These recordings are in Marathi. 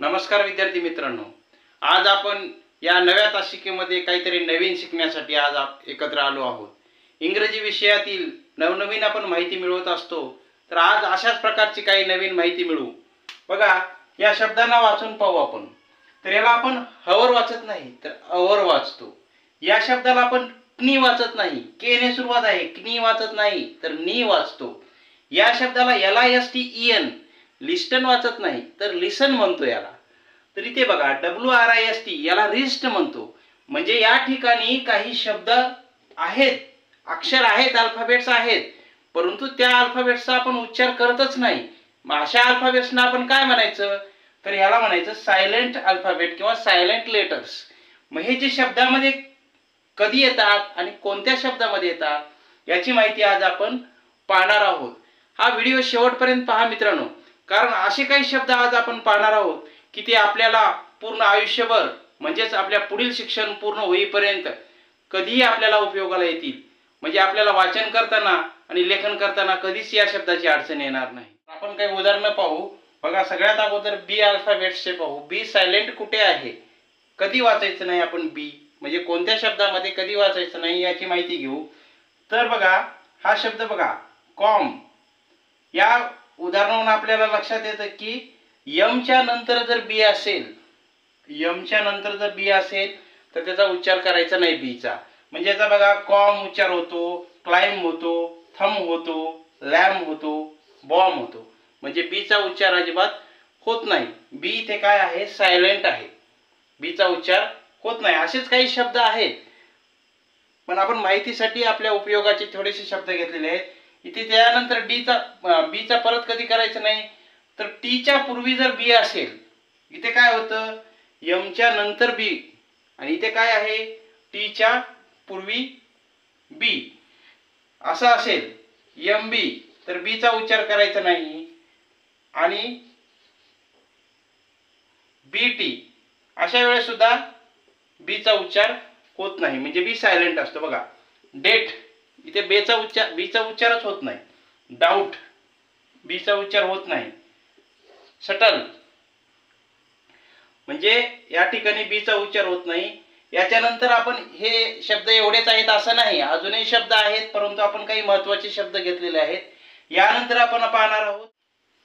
नमस्कार विद्यार्थी मित्रांनो, आज आपण या नव्या तासिकेमध्ये काहीतरी नवीन शिकण्यासाठी आज एकत्र आलो आहोत। इंग्रजी विषयातील नवनवीन आपण माहिती मिळवत असतो, तर आज अशाच प्रकारची काही नवीन माहिती मिळवू। बघा, या शब्दांना वाचून पाहू आपण। तर याला आपण हवर वाचत नाही तर अवर वाचतो। या शब्दाला आपण नी वाचत नाही, के ने सुरुवात आहे, नी वाचत नाही तर नी वाचतो। या शब्दाला LISTEN लिस्टन वाचत नाही तर लिसन म्हणतो याला। तर इथे बघा WRIST याला रिस्ट म्हणतो। म्हणजे या ठिकाणी काही शब्द आहेत, अक्षर आहेत, अल्फाबेट्स आहेत, परंतु त्या अल्फाबेट्सचा आपण उच्चार करतच नाही। मग अशा अल्फाबेट्सना आपण काय म्हणायचं, तर याला म्हणायचं सायलेंट अल्फाबेट किंवा सायलेंट लेटर्स। मग हे जे शब्दामध्ये कधी येतात आणि कोणत्या शब्दामध्ये येतात याची माहिती आज आपण पाहणार आहोत। हा व्हिडिओ शेवटपर्यंत पहा मित्रांनो, कारण असे काही शब्द आज आपण पाहणार आहोत की ते आपल्याला पूर्ण आयुष्यभर म्हणजेच आपल्या पुढील शिक्षण पूर्ण होईपर्यंत कधीही आपल्याला उपयोगाला येतील। म्हणजे आपल्याला वाचन करताना आणि लेखन करताना कधीच या शब्दाची अडचण येणार नाही। आपण काही उदाहरणं पाहू। बघा, सगळ्यात अगोदर बी अल्फाबेट्सचे पाहू। बी सायलेंट कुठे आहे, कधी वाचायचं नाही आपण बी, म्हणजे कोणत्या शब्दामध्ये कधी वाचायचं नाही याची माहिती घेऊ। तर बघा, हा शब्द बघा कॉम, या उदाहरणावरून आपल्याला लक्षात येतं की यमच्या नंतर जर बी असेल, यमच्या नंतर जर बी असेल तर त्याचा उच्चार करायचा नाही बीचा। म्हणजे याचा बघा कॉम उच्चार होतो, क्लाइम होतो, थम होतो, लॅम होतो, बॉम्ब होतो। म्हणजे बीचा उच्चार अजिबात होत नाही। बी इथे काय आहे, सायलेंट आहे, बीचा उच्चार होत नाही। असेच काही शब्द आहेत, पण आपण माहितीसाठी आपल्या उपयोगाचे थोडेसे शब्द घेतलेले आहेत इथे। त्यानंतर बीचा परत कधी करायचं नाही, तर टीच्या पूर्वी जर बी असेल, इथे काय होतं यमच्या नंतर बी, आणि इथे काय आहे टीच्या पूर्वी बी असं असेल यम बी, तर बीचा उच्चार करायचा नाही। आणि बी टी अशा वेळेस सुद्धा बीचा उच्चार होत नाही, म्हणजे बी सायलेंट असतो। बघा डेट, इथे बीचा उच्चारच होत नाही। डाऊट, बीचा उच्चार होत नाही। सटल, म्हणजे या ठिकाणी बीचा उच्चार होत नाही। याच्यानंतर आपण हे शब्द एवढेच आहेत असं नाही, अजूनही शब्द आहेत, परंतु आपण काही महत्त्वाचे शब्द घेतलेले आहेत। यानंतर आपण पाहणार आहोत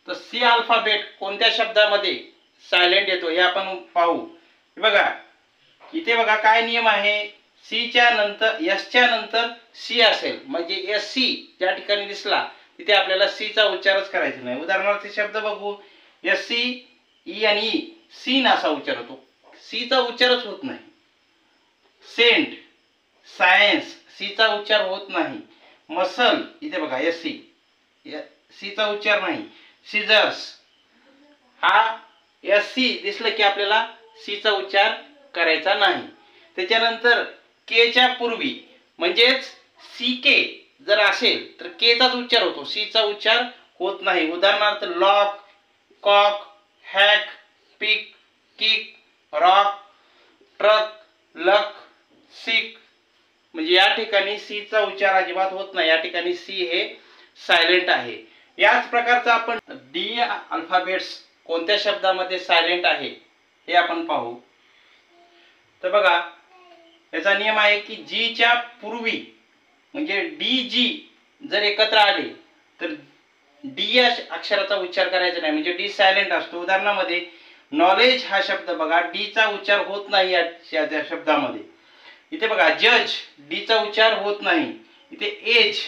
तर सी अल्फाबेट कोणत्या शब्दामध्ये सायलेंट येतो हे आपण पाहू। बघा इथे बघा काय नियम आहे, सीच्या नंतर एसच्या नंतर सी असेल, म्हणजे एस सी ज्या ठिकाणी दिसला तिथे आपल्याला सीचा उच्चारच करायचा नाही। उदाहरणार्थ शब्द बघू, एस सी ई आणि ई, सीन असा उच्चार होतो, सीचा उच्चारच होत नाही। सेंट, सायन्स, सीचा उच्चार होत नाही। मसल, इथे बघा एस सी, सीचा उच्चार नाही। सीजर्स, हा एस सी दिसलं की आपल्याला सीचा उच्चार करायचा नाही। त्याच्यानंतर केच्या पूर्वी म्हणजेच सी के जर असेल तर केचाच उच्चार होतो, सीचा उच्चार होत नाही। उदाहरणार्थ लॉक, कॉक, हॅक, पिक, किक, रॉक, ट्रक, लक, सिक, म्हणजे या ठिकाणी सीचा उच्चार अजिबात होत नाही। या ठिकाणी सी हे सायलेंट आहे। याच प्रकारचा आपण डी अल्फाबेट्स कोणत्या शब्दामध्ये सायलेंट आहे हे आपण पाहू। तर बघा याचा नियम आहे की जी च्या पूर्वी म्हणजे डी जी जर एकत्र आले तर डी या अक्षराचा उच्चार करायचा नाही, म्हणजे डी सायलेंट असतो। उदाहरणामध्ये नॉलेज हा शब्द बघा डी चा उच्चार होत नाही या शब्दामध्ये। इथे बघा जज, डी चा उच्चार होत नाही। इथे एज,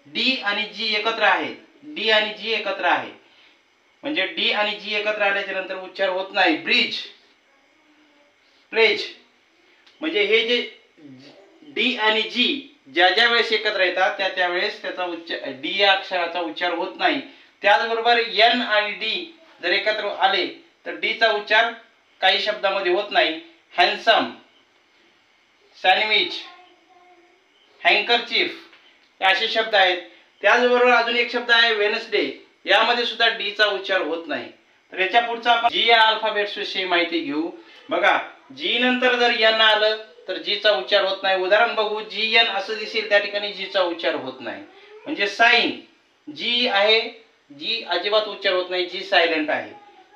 डी आणि जी एकत्र आहे, डी आणि जी एकत्र आहे, म्हणजे डी आणि जी एकत्र आल्याच्या नंतर उच्चार होत नाही। ब्रिज, प्लेज, म्हणजे हे जे डी आणि जी ज्या वेळेस एकत्र येतात त्या वेळेस त्याचा उच्चार डी या अक्षराचा उच्चार होत नाही। त्याचबरोबर एन आणि डी जर एकत्र आले तर डी चा उच्चार काही शब्दामध्ये होत नाही। हॅन्डसम, सँडविच, हँकरचीफ, हे असे शब्द आहेत। त्याचबरोबर अजून एक शब्द आहे वेनसडे, यामध्ये सुद्धा डी चा उच्चार होत नाही। तर याच्या पुढचा आपण जी या अल्फाबेट्स विषयी माहिती घेऊ। बघा जी नंतर जर एन आलं तर जी चा उच्चार होत नाही। उदाहरण बघू, जी एन असं दिसेल त्या ठिकाणी जी चा उच्चार होत नाही। म्हणजे साइन, जी आहे, जी अजिबात उच्चार होत नाही, जी सायलेंट आहे।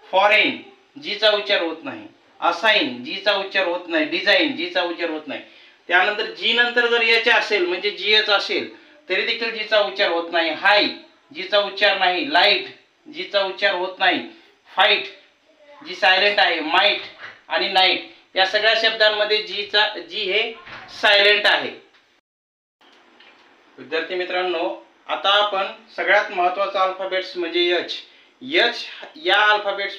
फॉरेन, जीचा उच्चार होत नाही. असाइन जीचा उच्चार होत नाही. डिझाइन जीचा उच्चार होत नाही. त्यानंतर जी नंतर जर एच असेल म्हणजे जीएच असेल तरी देखील जीचा उच्चार होत नाही. हाय जीचा उच्चार नाही. लाईट जीचा उच्चार होत नाही. फाईट जी सायलेंट आहे. माईट आणि नाईट या सगळ्या शब्दांमध्ये जी हे सायलेंट आहे. विद्यार्थी मित्रांनो, आता आपण सगळ्यात महत्त्वाचा अल्फाबेट्स म्हणजे एच या अल्फाबेट्स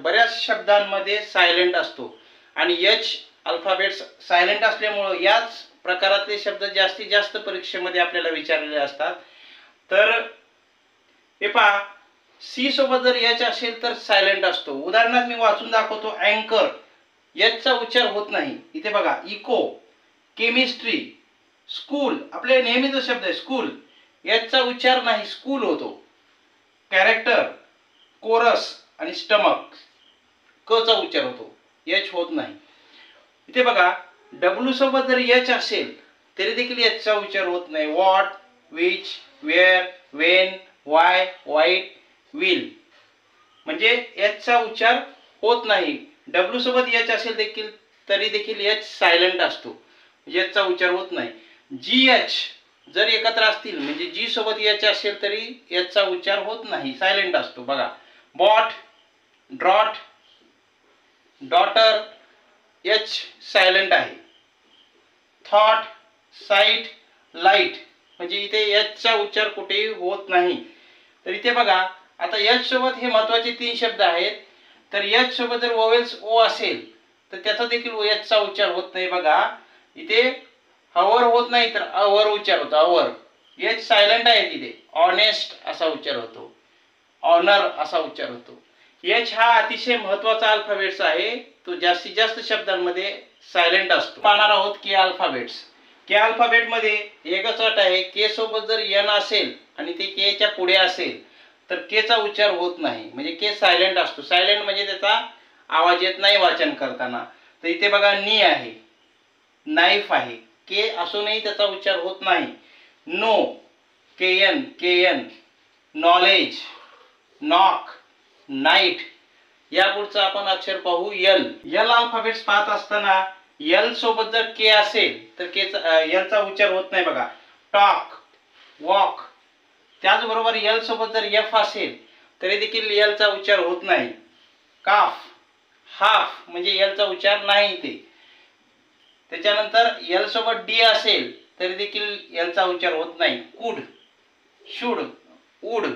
बऱ्याच शब्दांमध्ये सायलेंट असतो आणि एच अल्फाबेट्स सायलेंट असल्यामुळं याच प्रकारातले शब्द जास्तीत जास्त परीक्षेमध्ये आपल्याला विचारलेले असतात. तर हे पहा, सी सोबत जर एच असेल तर सायलेंट असतो. उदाहरणार्थ मी वाचून दाखवतो. अँकर एचचा उच्चार होत नाही. इथे बघा, इको, केमिस्ट्री, स्कूल आपले नेहमीचा शब्द आहे स्कूल, एचचा उच्चार नाही, स्कूल होतो. कॅरेक्टर, कोरस आणि स्टमक क चा उच्चार होतो, एच होत नाही. इथे बघा, डब्ल्यू सोबत जर एच असेल तरी देखील एचचा उच्चार होत नाही. What, which, where, when, why, white, will म्हणजे एचचा उच्चार होत नाही. डब्ल्यू सोबत एच असेल देखील तरी देखील एच सायलेंट असतो, एचचा उच्चार होत नाही. जी एच जर एकत्र असतील म्हणजे जी सोबत एच असेल तरी एचचा उच्चार होत नाही, सायलेंट असतो. बघा, bought, drought, daughter H silent आहे. थॉट, साईट, लाईट म्हणजे इथे एचचा उच्चार कुठेही होत नाही. तर इथे बघा, आता एच सोबत हे महत्त्वाचे 3 शब्द आहेत. तर एच सोबत जर वोवेल्स ओ असेल तर त्याचा देखील एचचा उच्चार होत नाही. बघा, इथे हवर होत नाही तर अवर उच्चार होतो. अवर एच सायलेंट आहे. तिथे ऑनेस्ट असा उच्चार होतो. ऑनर असा उच्चार होतो. एच हा अतिशय महत्त्वाचा अल्फाबेट्स आहे. तो जास्तीत जास्त शब्दांमध्ये सायलेंट असतो. पाहणार आहोत के अल्फाबेट्स. के अल्फाबेट मध्ये एकच अट आहे, के सोबत जर एन असेल आणि ते के च्या पुढे असेल तर के चा उच्चार होत नाही, म्हणजे के सायलेंट असतो. सायलेंट म्हणजे त्याचा आवाज येत नाही वाचन करताना. तर इथे बघा, नी आहे, नाईफ आहे, के असूनही त्याचा उच्चार होत नाही. No, K N, knowledge, knock, knight. यापुढचं आपण अक्षर पाहू एल. एल अल्फाबेट्स पाहत असताना एल सोबत जर के असेल तर एलचा उच्चार होत नाही. बघा, टॉक, वॉक. त्याचबरोबर एल सोबत जर एफ असेल तरी देखील एलचा उच्चार होत नाही. काफ, हाफ म्हणजे एलचा उच्चार नाही इथे. त्याच्यानंतर एल सोबत डी असेल तरी देखील एलचा उच्चार होत नाही. कुड, शुड, वुड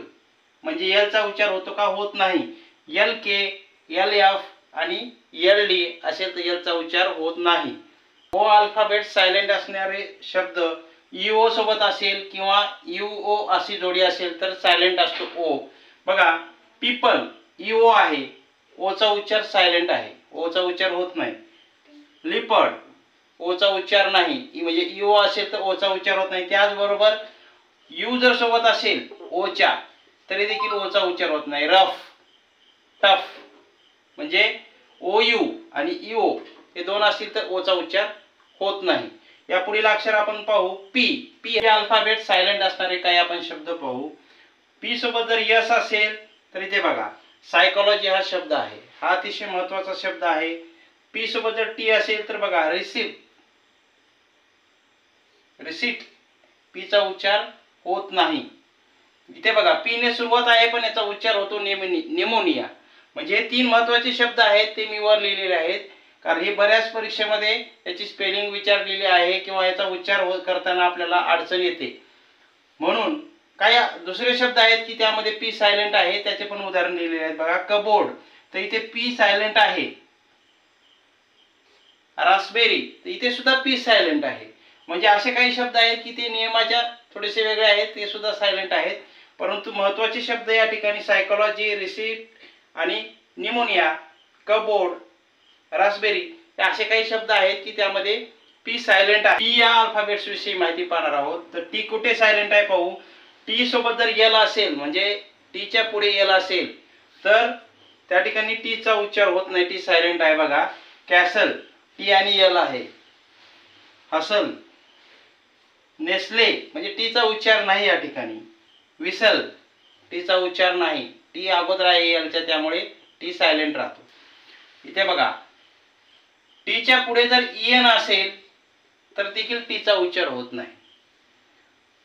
म्हणजे एलचा उच्चार होतो का? होत नाही. एल के, एल एफ आणि एल डी असेल तर एलचा उच्चार होत नाही. ओ अल्फाबेट सायलेंट असणारे शब्द ईओ सोबत असेल किंवा यूओ अशी जोडी असेल तर सायलेंट असतो ओ. बघा, पीपल ईओ आहे, ओचा उच्चार सायलेंट आहे, ओचा उच्चार होत नाही. लिपर्ड ओचा उच्चार नाही, म्हणजे ईओ असेल तर ओचा उच्चार होत नाही. त्याचबरोबर यू जर सोबत असेल ओच्या तरी देखील ओचा उच्चार होत नाही. रफ, टफ म्हणजे ओ यू आणि ईओ हे दोन असतील तर ओचा उच्चार होत नाही. या पुढील अक्षर आपण पाहू पी. पी हे अल्फाबेट सायलेंट असणारे काही आपण शब्द पाहू. पी सोबत जर यस असेल तर इथे बघा, सायकोलॉजी हा शब्द आहे, हा अतिशय महत्त्वाचा शब्द आहे. पी सोबत जर टी असेल तर बघा, रिसीट पीचा उच्चार होत नाही. इथे बघा, पी ने सुरुवात आहे पण याचा उच्चार होतो निमोनिया. म्हणजे हे 3 महत्त्वाचे शब्द आहेत, ते मी वर लिहिलेले आहेत कारण हे बऱ्याच परीक्षेमध्ये याची स्पेलिंग विचारलेली आहे किंवा याचा उच्चार करताना आपल्याला अडचण येते. म्हणून काही दुसरे शब्द आहेत की त्यामध्ये पी सायलेंट आहे, त्याचे पण उदाहरण दिलेले आहेत. बघा, कबोर्ड तर इथे पी सायलेंट आहे. रास्पबेरी तर इथे सुद्धा पी सायलेंट आहे. म्हणजे असे काही शब्द आहेत की ते नियमाच्या थोडेसे वेगळे आहेत, ते सुद्धा सायलेंट आहेत. परंतु महत्त्वाचे शब्द या ठिकाणी सायकोलॉजी, रिसीट आणि निमोनिया, कबोर्ड, रास्पबेरी हे असे काही शब्द आहेत की त्यामध्ये पी सायलेंट आहे. टी या अल्फाबेट्स विषयी माहिती पाहणार आहोत. तर टी कुठे सायलेंट आहे पाहू. टी सोबत जर एल असेल म्हणजे टीच्या पुढे एल असेल तर त्या ठिकाणी टीचा उच्चार होत नाही, टी सायलेंट आहे. बघा, कॅसल टी आणि एल आहे. हसल, नेस्ले म्हणजे टीचा उच्चार नाही या ठिकाणी. विसल टीचा उच्चार नाही, टी अगोदर आहे एलच्या त्यामुळे टी सायलेंट राहतो. इथे बघा, टीच्या पुढे जर en असेल तर देखील टीचा उच्चार होत नाही.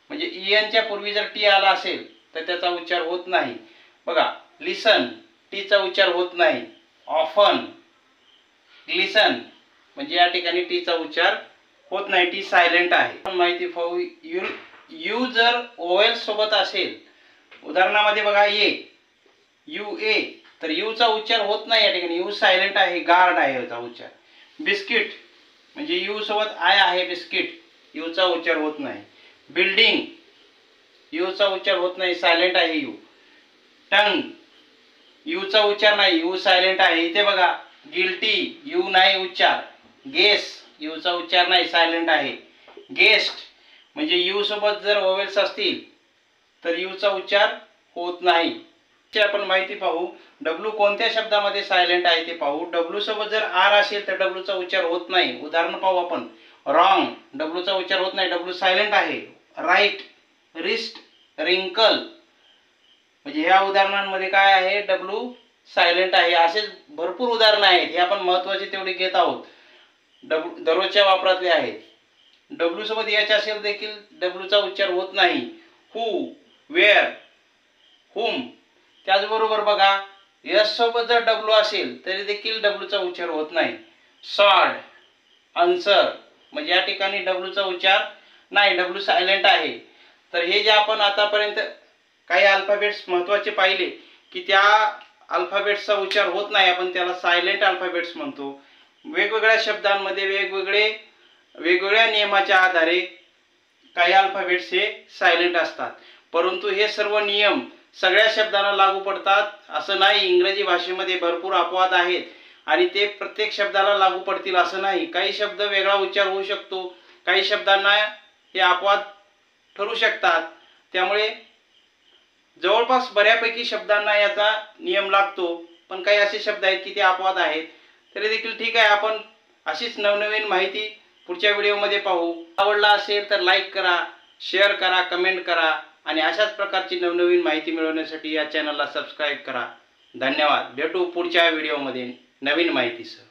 म्हणजे ईएनच्या पूर्वी जर टी आला असेल तर त्याचा उच्चार होत नाही. बघा, लिसन टीचा उच्चार होत नाही. ऑफन, ग्लिसन म्हणजे या ठिकाणी टीचा उच्चार होत नाही, टी सायलेंट आहे. माहिती पाहू. यू जर ओएल सोबत असेल, उदाहरणामध्ये बघा ये, यू ए, तर यूचा उच्चार होत नाही या ठिकाणी, यू सायलेंट आहे, गार्ड आहे याचा उच्चार. बिस्किट म्हणजे यू सोबत आय आहे, बिस्किट, यूचा उच्चार होत नाही. बिल्डिंग, यूचा उच्चार होत नाही, सायलेंट आहे यू. टंग, यूचा उच्चार नाही, यू सायलेंट आहे. इथे बघा, गिल्टी, यू नाही उच्चार. गेस, यूचा उच्चार नाही, सायलेंट आहे. गेस्ट म्हणजे यू सोबत जर ओवेल्स असतील तर यूचा उच्चार होत नाही. आपण माहिती पाहू. डब्ल्यू कोणत्या शब्दामध्ये सायलेंट आहे ते पाहू. डब्ल्यू सोबत जर आर असेल तर डब्ल्यूचा उच्चार होत नाही. उदाहरण पाहू आपण. रॉंग, डब्ल्यूचा उच्चार होत नाही, डब्ल्यू सायलेंट आहे. राईट, रिस्ट, रिंकल म्हणजे ह्या उदाहरणांमध्ये काय आहे, डब्ल्यू सायलेंट आहे. असेच भरपूर उदाहरणं आहेत, हे आपण महत्त्वाचे तेवढे घेत आहोत, दररोजच्या वापरातले आहेत. डब्ल्यू सोबत एच असेल देखील डब्ल्यूचा उच्चार होत नाही. हू, वेअर, हुम. त्याचबरोबर बघा, एस सोबत जर डब्ल्यू असेल तरी देखील डब्ल्यूचा उच्चार होत नाही. सॉर्ड, आन्सर म्हणजे या ठिकाणी डब्ल्यूचा उच्चार नाही, डब्ल्यू सायलेंट आहे. तर हे जे आपण आतापर्यंत काही अल्फाबेट्स महत्त्वाचे पाहिले की त्या अल्फाबेट्सचा उच्चार होत नाही, आपण त्याला सायलेंट अल्फाबेट्स म्हणतो. वेगवेगळ्या शब्दांमध्ये वेगवेगळ्या नियमाच्या आधारे काही अल्फाबेट्स हे सायलेंट असतात. परंतु हे सर्व नियम सगळ्या शब्दांना लागू पडतात असं नाही. इंग्रजी भाषेमध्ये भरपूर अपवाद आहेत आणि ते प्रत्येक शब्दाला लागू पडतील असं नाही. काही शब्द वेगळा उच्चार होऊ शकतो, काही शब्दांना हे अपवाद ठरू शकतात. त्यामुळे जवळपास बऱ्यापैकी शब्दांना याचा नियम लागतो, पण काही असे शब्द आहेत की ते अपवाद आहेत. तरी देखील ठीक आहे, आपण अशीच नवनवीन माहिती पुढच्या व्हिडिओमध्ये पाहू. आवडला असेल तर लाईक करा, शेअर करा, कमेंट करा आणि अशाच प्रकारची नवनवीन माहिती मिळवण्यासाठी या चॅनलला सबस्क्राईब करा. धन्यवाद. भेटू पुढच्या व्हिडिओमध्ये नवीन माहितीसह.